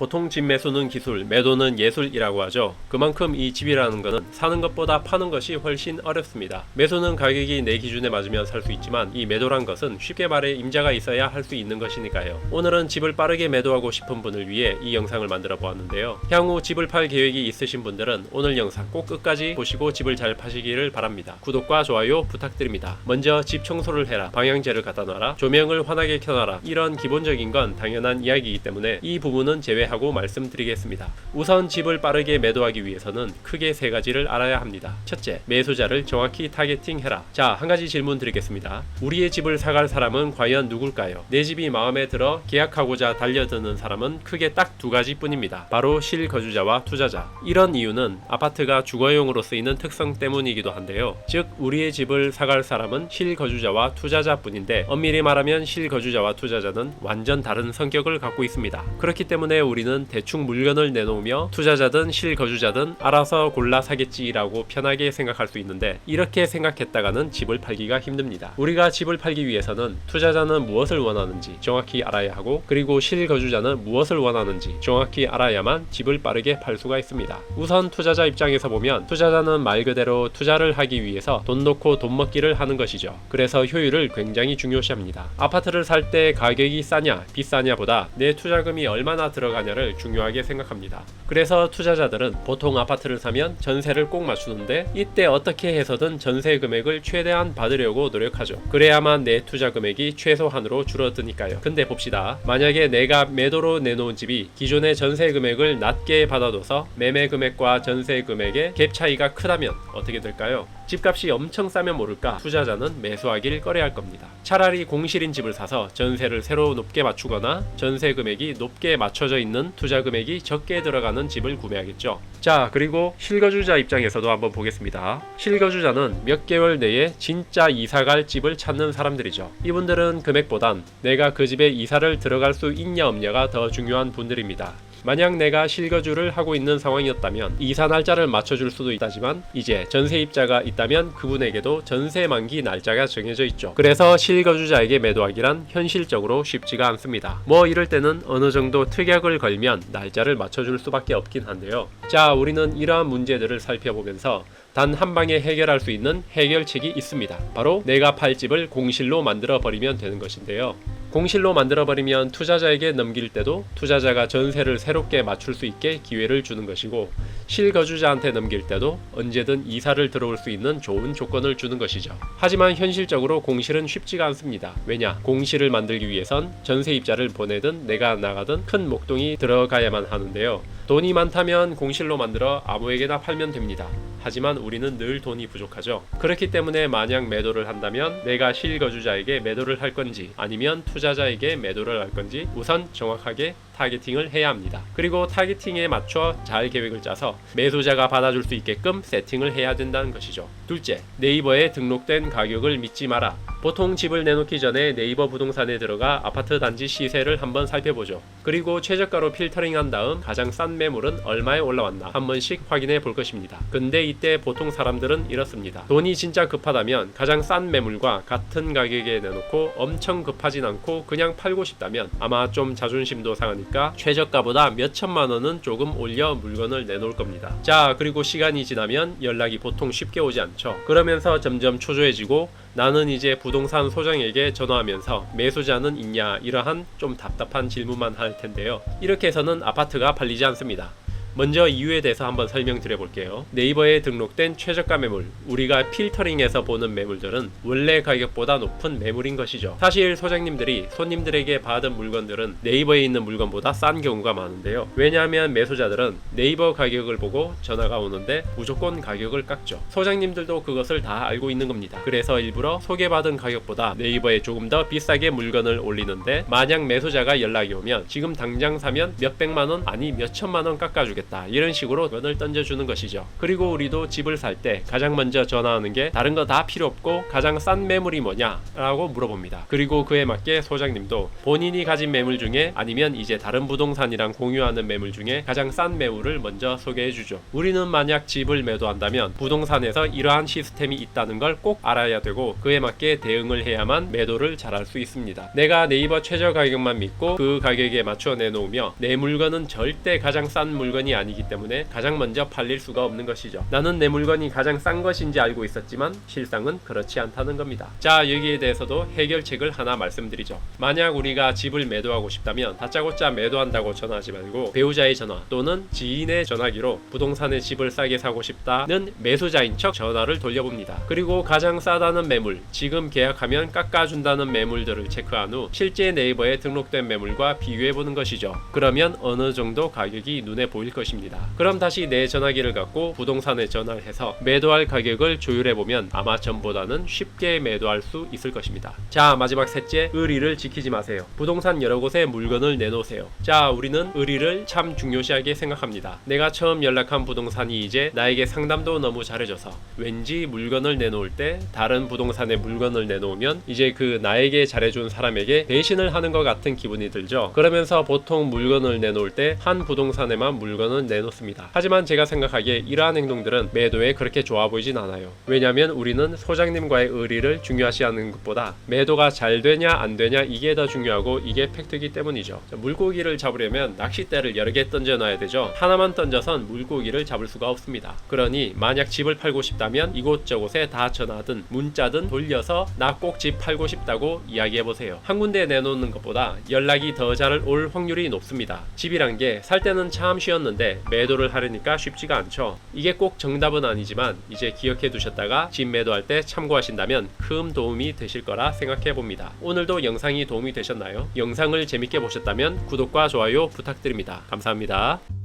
보통 집 매수는 기술, 매도는 예술이라고 하죠. 그만큼 이 집이라는 것은 사는 것보다 파는 것이 훨씬 어렵습니다. 매수는 가격이 내 기준에 맞으면 살 수 있지만 이 매도란 것은 쉽게 말해 임자가 있어야 할 수 있는 것이니까요. 오늘은 집을 빠르게 매도하고 싶은 분을 위해 이 영상을 만들어 보았는데요. 향후 집을 팔 계획이 있으신 분들은 오늘 영상 꼭 끝까지 보시고 집을 잘 파시기를 바랍니다. 구독과 좋아요 부탁드립니다. 먼저 집 청소를 해라, 방향제를 갖다 놔라, 조명을 환하게 켜놔라, 이런 기본적인 건 당연한 이야기이기 때문에 이 부분은 제외하고 말씀드리겠습니다. 우선 집을 빠르게 매도하기 위해서는 크게 세 가지를 알아야 합니다. 첫째, 매수자를 정확히 타겟팅해라. 자, 한 가지 질문 드리겠습니다. 우리의 집을 사갈 사람은 과연 누굴까요? 내 집이 마음에 들어 계약하고자 달려드는 사람은 크게 딱 두 가지 뿐입니다. 바로 실거주자와 투자자. 이런 이유는 아파트가 주거용으로 쓰이는 특성 때문이기도 한데요. 즉 우리의 집을 사갈 사람은 실거주자와 투자자 뿐인데, 엄밀히 말하면 실거주자와 투자자는 완전 다른 성격을 갖고 있습니다. 그렇기 때문에 우리는 대충 물건을 내놓으며 투자자든 실거주자든 알아서 골라 사겠지라고 편하게 생각할 수 있는데, 이렇게 생각했다가는 집을 팔기가 힘듭니다. 우리가 집을 팔기 위해서는 투자자는 무엇을 원하는지 정확히 알아야 하고, 그리고 실거주자는 무엇을 원하는지 정확히 알아야만 집을 빠르게 팔 수가 있습니다. 우선 투자자 입장에서 보면, 투자자는 말 그대로 투자를 하기 위해서 돈 놓고 돈 먹기를 하는 것이죠. 그래서 효율을 굉장히 중요시합니다. 아파트를 살 때 가격이 싸냐 비싸냐 보다 내 투자금이 얼마나 들어가냐를 중요하게 생각합니다. 그래서 투자자들은 보통 아파트를 사면 전세를 꼭 맞추는데, 이때 어떻게 해서든 전세 금액을 최대한 받으려고 노력하죠. 그래야만 내 투자 금액이 최소한으로 줄어드니까요. 근데 봅시다. 만약에 내가 매도로 내놓은 집이 기존의 전세 금액을 낮게 받아둬서 매매 금액과 전세 금액의 갭 차이가 크다면 어떻게 될까요? 집값이 엄청 싸면 모를까 투자자는 매수하길 꺼려할 겁니다. 차라리 공실인 집을 사서 전세를 새로 높게 맞추거나 전세 금액이 높게 맞춰져 있는 투자 금액이 적게 들어가는 집을 구매하겠죠. 자, 그리고 실거주자 입장에서도 한번 보겠습니다. 실거주자는 몇 개월 내에 진짜 이사갈 집을 찾는 사람들이죠. 이분들은 금액보단 내가 그 집에 이사를 들어갈 수 있냐 없냐가 더 중요한 분들입니다. 만약 내가 실거주를 하고 있는 상황이었다면 이사 날짜를 맞춰줄 수도 있다지만, 이제 전세입자가 있다면 그분에게도 전세 만기 날짜가 정해져 있죠. 그래서 실거주자에게 매도하기란 현실적으로 쉽지가 않습니다. 뭐 이럴 때는 어느 정도 특약을 걸면 날짜를 맞춰줄 수밖에 없긴 한데요. 자, 우리는 이러한 문제들을 살펴보면서 단 한 방에 해결할 수 있는 해결책이 있습니다. 바로 내가 팔 집을 공실로 만들어 버리면 되는 것인데요. 공실로 만들어버리면 투자자에게 넘길 때도 투자자가 전세를 새롭게 맞출 수 있게 기회를 주는 것이고, 실거주자한테 넘길 때도 언제든 이사를 들어올 수 있는 좋은 조건을 주는 것이죠. 하지만 현실적으로 공실은 쉽지가 않습니다. 왜냐? 공실을 만들기 위해선 전세입자를 보내든 내가 나가든 큰 목돈이 들어가야만 하는데요. 돈이 많다면 공실로 만들어 아무에게나 팔면 됩니다. 하지만 우리는 늘 돈이 부족하죠. 그렇기 때문에 만약 매도를 한다면 내가 실거주자에게 매도를 할 건지 아니면 투자자에게 매도를 할 건지 우선 정확하게 타겟팅을 해야 합니다. 그리고 타겟팅에 맞춰 잘 계획을 짜서 매수자가 받아줄 수 있게끔 세팅을 해야 된다는 것이죠. 둘째, 네이버에 등록된 가격을 믿지 마라. 보통 집을 내놓기 전에 네이버 부동산에 들어가 아파트 단지 시세를 한번 살펴보죠. 그리고 최저가로 필터링한 다음 가장 싼 매물은 얼마에 올라왔나 한 번씩 확인해 볼 것입니다. 근데 이때 보통 사람들은 이렇습니다. 돈이 진짜 급하다면 가장 싼 매물과 같은 가격에 내놓고 엄청 급하진 않고 그냥 팔고 싶다면 아마 좀 자존심도 상하니까 최저가보다 몇 천만 원은 조금 올려 물건을 내놓을 겁니다. 자, 그리고 시간이 지나면 연락이 보통 쉽게 오지 않죠. 그러면서 점점 초조해지고, 나는 이제 부동산 소장에게 전화하면서 매수자는 있냐, 이러한 좀 답답한 질문만 할 텐데요. 이렇게 해서는 아파트가 팔리지 않습니다. 먼저 이유에 대해서 한번 설명드려 볼게요. 네이버에 등록된 최저가 매물, 우리가 필터링해서 보는 매물들은 원래 가격보다 높은 매물인 것이죠. 사실 소장님들이 손님들에게 받은 물건들은 네이버에 있는 물건보다 싼 경우가 많은데요. 왜냐하면 매수자들은 네이버 가격을 보고 전화가 오는데 무조건 가격을 깎죠. 소장님들도 그것을 다 알고 있는 겁니다. 그래서 일부러 소개받은 가격보다 네이버에 조금 더 비싸게 물건을 올리는데, 만약 매수자가 연락이 오면 지금 당장 사면 몇백만 원 아니 몇천만 원 깎아주겠다, 좋겠다 이런 식으로 물건을 던져주는 것이죠. 그리고 우리도 집을 살 때 가장 먼저 전화하는 게 다른 거 다 필요 없고 가장 싼 매물이 뭐냐 라고 물어봅니다. 그리고 그에 맞게 소장님도 본인이 가진 매물 중에 아니면 이제 다른 부동산이랑 공유하는 매물 중에 가장 싼 매물을 먼저 소개해주죠. 우리는 만약 집을 매도한다면 부동산에서 이러한 시스템이 있다는 걸 꼭 알아야 되고 그에 맞게 대응을 해야만 매도를 잘할 수 있습니다. 내가 네이버 최저 가격만 믿고 그 가격에 맞춰 내놓으며 내 물건은 절대 가장 싼 물건이 아니기 때문에 가장 먼저 팔릴 수가 없는 것이죠. 나는 내 물건이 가장 싼 것인지 알고 있었지만 실상은 그렇지 않다는 겁니다. 자, 여기에 대해서도 해결책을 하나 말씀드리죠. 만약 우리가 집을 매도하고 싶다면 다짜고짜 매도한다고 전화하지 말고 배우자의 전화 또는 지인의 전화기로 부동산에 집을 싸게 사고 싶다는 매수자인 척 전화를 돌려봅니다. 그리고 가장 싸다는 매물, 지금 계약하면 깎아준다는 매물들을 체크한 후 실제 네이버에 등록된 매물과 비교해보는 것이죠. 그러면 어느 정도 가격이 눈에 보일 것입니다. 그럼 다시 내 전화기를 갖고 부동산에 전화를 해서 매도할 가격을 조율해보면 아마 전보다는 쉽게 매도할 수 있을 것입니다. 자, 마지막 셋째, 의리를 지키지 마세요. 부동산 여러 곳에 물건을 내놓으세요. 자, 우리는 의리를 참 중요시하게 생각합니다. 내가 처음 연락한 부동산이 이제 나에게 상담도 너무 잘해줘서 왠지 물건을 내놓을 때 다른 부동산에 물건을 내놓으면 이제 그 나에게 잘해준 사람에게 배신을 하는 것 같은 기분이 들죠. 그러면서 보통 물건을 내놓을 때 한 부동산에만 물건을 내놓습니다. 하지만 제가 생각하기에 이러한 행동들은 매도에 그렇게 좋아 보이진 않아요. 왜냐하면 우리는 소장님과의 의리를 중요시하는 것보다 매도가 잘 되냐 안 되냐 이게 더 중요하고 이게 팩트이기 때문이죠. 물고기를 잡으려면 낚싯대를 여러 개 던져 놔야 되죠. 하나만 던져선 물고기를 잡을 수가 없습니다. 그러니 만약 집을 팔고 싶다면 이곳저곳에 다 전화든 문자든 돌려서 나 꼭 집 팔고 싶다고 이야기해보세요. 한 군데 내놓는 것보다 연락이 더 잘 올 확률이 높습니다. 집이란 게 살 때는 참 쉬웠는데 매도를 하려니까 쉽지가 않죠. 이게 꼭 정답은 아니지만 이제 기억해 두셨다가 집 매도할 때 참고하신다면 큰 도움이 되실 거라 생각해 봅니다. 오늘도 영상이 도움이 되셨나요? 영상을 재밌게 보셨다면 구독과 좋아요 부탁드립니다. 감사합니다.